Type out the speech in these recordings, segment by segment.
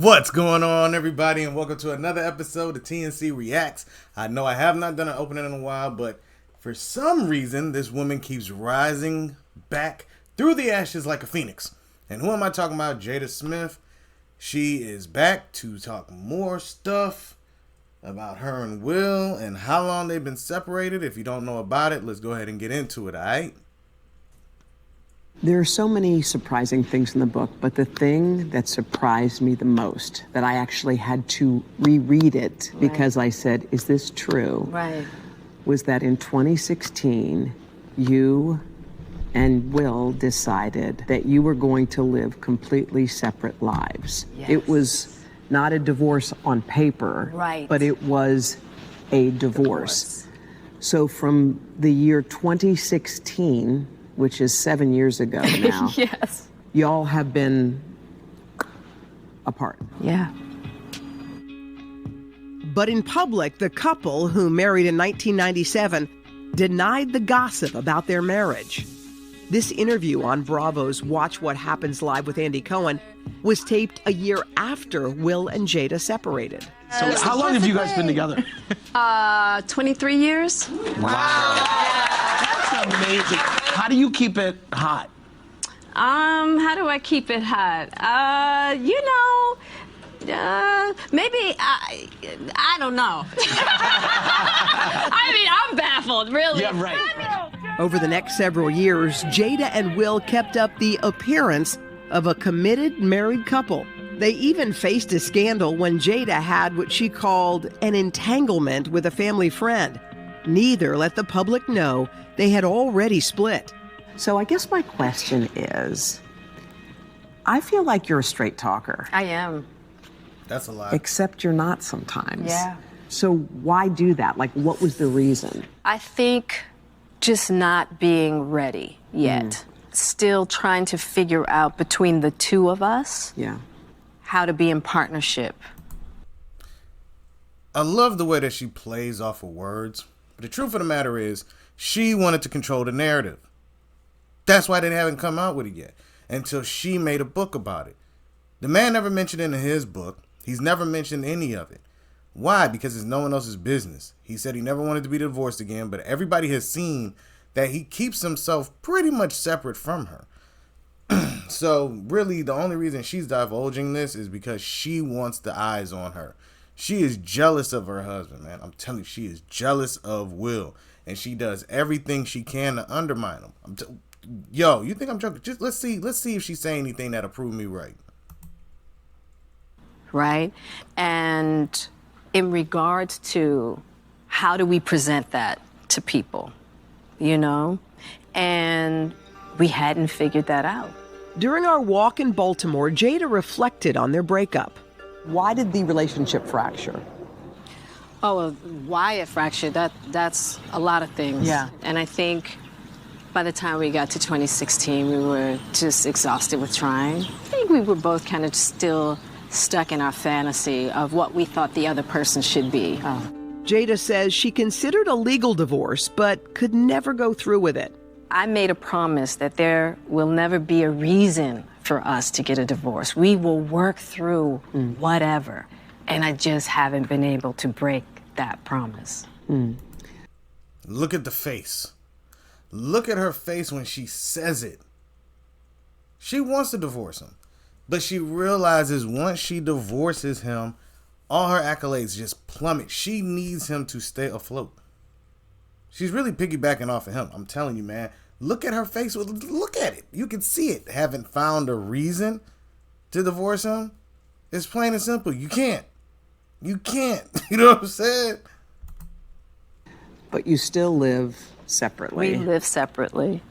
What's going on, everybody, and welcome to another episode of TNC Reacts. I know I have not done an opening in a while, but for some reason, this woman keeps rising back through the ashes like a phoenix. And who am I talking about? Jada Smith. She is back to talk more stuff about her and Will and how long they've been separated. If you don't know about it, let's go ahead and get into it, all right? There are so many surprising things in the book, but the thing that surprised me the most, that I actually had to reread it because I said, is this true? Right. Was that in 2016, you and Will decided that you were going to live completely separate lives. Yes. It was not a divorce on paper, Right. but it was a divorce. So from the year 2016, which is 7 years ago now. Yes. Y'all have been apart. Yeah. But in public, the couple, who married in 1997, denied the gossip about their marriage. This interview on Bravo's Watch What Happens Live with Andy Cohen was taped a year after Will and Jada separated. So how long have you guys been together? 23 years. Wow. That's amazing. How do you keep it hot? How do I keep it hot? Maybe I don't know. I mean, I'm baffled, really. Yeah, right. Over the next several years, Jada and Will kept up the appearance of a committed married couple. They even faced a scandal when Jada had what she called an entanglement with a family friend. Neither let the public know they had already split. So I guess my question is, I feel like you're a straight talker, I am. That's a lot. except you're not sometimes. Yeah. So why do that? Like, what was the reason? I think just not being ready yet. Still trying to figure out between the two of us Yeah. how to be in partnership. I love the way that she plays off of words. But the truth of the matter is, she wanted to control the narrative. That's why they haven't come out with it yet, until she made a book about it. The man never mentioned it in his book. He's never mentioned any of it. Why? Because it's no one else's business. He said he never wanted to be divorced again, but everybody has seen that he keeps himself pretty much separate from her. So really, the only reason she's divulging this is because she wants the eyes on her. She is jealous of her husband, man. I'm telling you, she is jealous of Will, and she does everything she can to undermine him. Yo, you think I'm joking? Just let's see if she's saying anything that'll prove me right. Right? And in regards to how do we present that to people, you know? And we hadn't figured that out. During our walk in Baltimore, Jada reflected on their breakup. Why did the relationship fracture? Oh, well, why it fractured, that's a lot of things. Yeah. And I think by the time we got to 2016, we were just exhausted with trying. I think we were both kind of still stuck in our fantasy of what we thought the other person should be. Jada says she considered a legal divorce, but could never go through with it. I made a promise that there will never be a reason for us to get a divorce. We will work through whatever. And I just haven't been able to break that promise. Look at the face. Look at her face when she says it. She wants to divorce him, but she realizes once she divorces him, all her accolades just plummet. She needs him to stay afloat. She's really piggybacking off of him. I'm telling you, man. Look at her face. Look at it. You can see it. Haven't found a reason to divorce him. It's plain and simple. You can't. You can't. You know what I'm saying? But you still live separately. We live separately.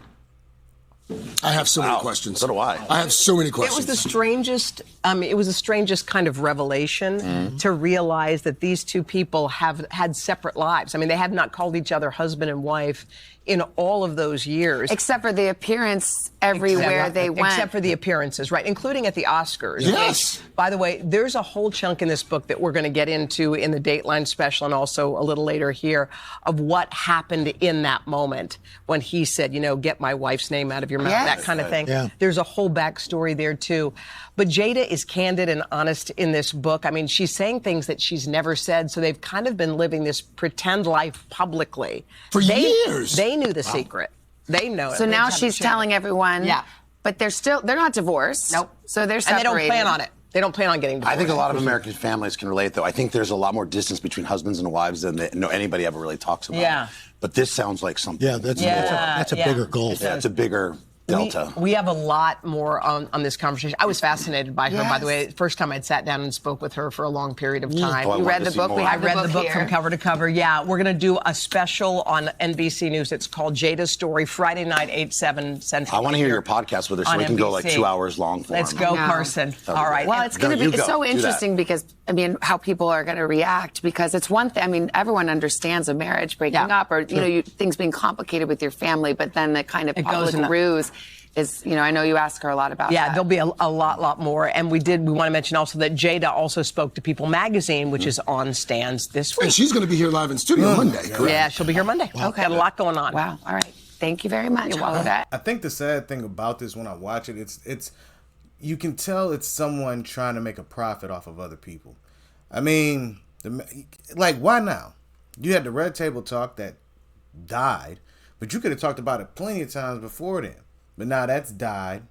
I have so many questions. So do I. I have so many It questions. was the strangest kind of revelation to realize that these two people have had separate lives. I mean, they have not called each other husband and wife in all of those years. Except for the appearance everywhere they went. Except for the appearances, right? Including at the Oscars. Yes. By the way, there's a whole chunk in this book that we're going to get into in the Dateline special and also a little later here of what happened in that moment when he said, you know, get my wife's name out of your mouth, that kind of thing. Yeah. There's a whole backstory there, too. But Jada is candid and honest in this book. I mean, she's saying things that she's never said, so they've kind of been living this pretend life publicly. For years. They knew the secret. They know it. So now she's telling everyone. Yeah. But they're not divorced. Nope. So they're separated. And they don't plan on it. They don't plan on getting divorced. I think a lot of American families can relate, though. I think there's a lot more distance between husbands and wives than anybody ever really talks about. Yeah. But this sounds like something. Yeah, that's a bigger gulf. Yeah, it's a bigger delta. We have a lot more on this conversation. I was fascinated by her, by the way. First time I'd sat down and spoke with her for a long period of time. You read the book? I read the book from cover to cover. Yeah, we're going to do a special on NBC News. It's called Jada's Story, Friday night, 8/7 Central. I want to hear your podcast with her so we can go like 2 hours long for Let's go, Carson. All right. Well, it's going to be so interesting because, I mean, how people are going to react because it's one thing. I mean, everyone understands a marriage breaking up or, you know, things being complicated with your family, but then the kind of public ruse is, you know, I know you ask her a lot about that. Yeah, there'll be a lot more. And we want to mention also that Jada also spoke to People magazine, which is on stands this week. And she's going to be here live in studio Monday, correct? Yeah, she'll be here Monday. Wow. Okay. Got a lot going on. Wow. All right. Thank you very much. I think the sad thing about this when I watch it, it's you can tell it's someone trying to make a profit off of other people. I mean, why now? You had the Red Table Talk that died, but you could have talked about it plenty of times before then. But now that's died.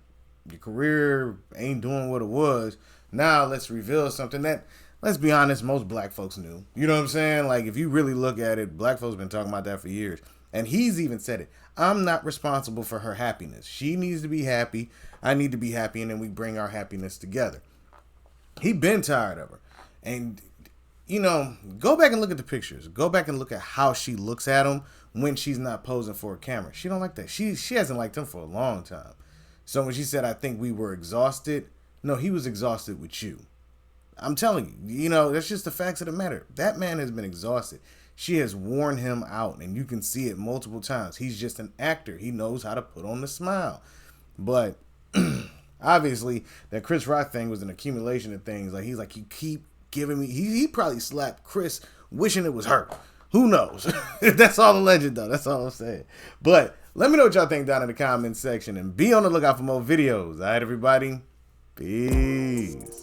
Your career ain't doing what it was. Now let's reveal something that, let's be honest, most black folks knew. You know what I'm saying? Like, if you really look at it, black folks been talking about that for years. And he's even said it. I'm not responsible for her happiness. She needs to be happy. I need to be happy. And then we bring our happiness together. He been tired of her. And, you know, go back and look at the pictures. Go back and look at how she looks at him when she's not posing for a camera. She don't like that. She hasn't liked him for a long time. So when she said, I think we were exhausted, no, he was exhausted with you. I'm telling you, you know, that's just the facts of the matter. That man has been exhausted. She has worn him out, and you can see it multiple times. He's just an actor. He knows how to put on the smile. But obviously, that Chris Rock thing was an accumulation of things. Like, he's like, you keep giving me... He probably slapped Chris wishing it was her. Who knows? That's all alleged, though. That's all I'm saying. But let me know what y'all think down in the comments section. And be on the lookout for more videos. All right, everybody? Peace.